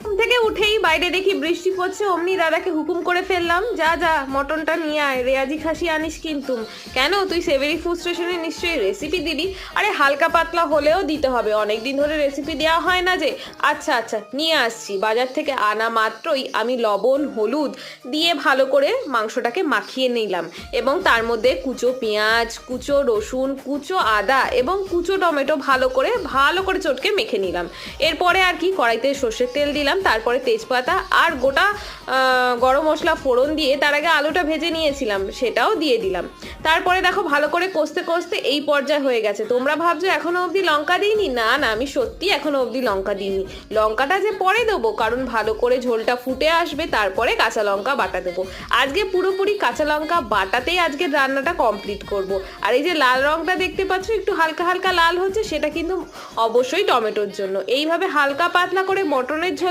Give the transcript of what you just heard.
ঘুম থেকে উঠেই বাইরে দেখি বৃষ্টি পড়ছে, অমনি দাদাকে হুকুম করে ফেললাম, যা যা মটনটা নিয়ে আয়, রেয়াজি খাসি আনিস কিন্তু। কেন, তুই সেভেরি ফুড স্টেশনে নিশ্চয়ই রেসিপি দিবি? আরে হালকা পাতলা হলেও দিতে হবে, অনেকদিন ধরে রেসিপি দেওয়া হয় না যে। আচ্ছা আচ্ছা নিয়ে আসছি। বাজার থেকে আনা মাত্রই আমি লবণ হলুদ দিয়ে ভালো করে মাংসটাকে মাখিয়ে নিলাম, এবং তার মধ্যে কুচো পেঁয়াজ, কুচো রসুন, কুচো আদা এবং কুচো টমেটো ভালো করে চটকে মেখে নিলাম। এরপরে আর কি, কড়াইতে সর্ষের তেল দিলাম, তারপরে তেজপাতা আর গোটা গরম মশলা ফোড়ন দিয়ে তার আগে আলুটা ভেজে নিয়েছিলাম সেটাও দিয়ে দিলাম। তারপরে দেখো ভালো করে কষতে কষতে এই পর্যায়ে হয়ে গেছে। তোমরা ভাবছো এখনো অবধি লঙ্কা দিইনি, না না, আমি সত্যি এখনো অবধি লঙ্কা দিইনি। লঙ্কাটা যে পরে দেবো, কারণ ভালো করে ঝোলটা ফুটে আসবে, তারপরে কাঁচা লঙ্কা বাটা দেবো। আজকে পুরোপুরি কাঁচা লঙ্কা বাটাতেই আজকে রান্নাটা কমপ্লিট করব। আর এই যে লাল রংটা দেখতে পাচ্ছ একটু হালকা হালকা লাল হচ্ছে, সেটা কিন্তু অবশ্যই টমেটোর জন্য। এইভাবে হালকা পাতলা করে মটনের ঝোল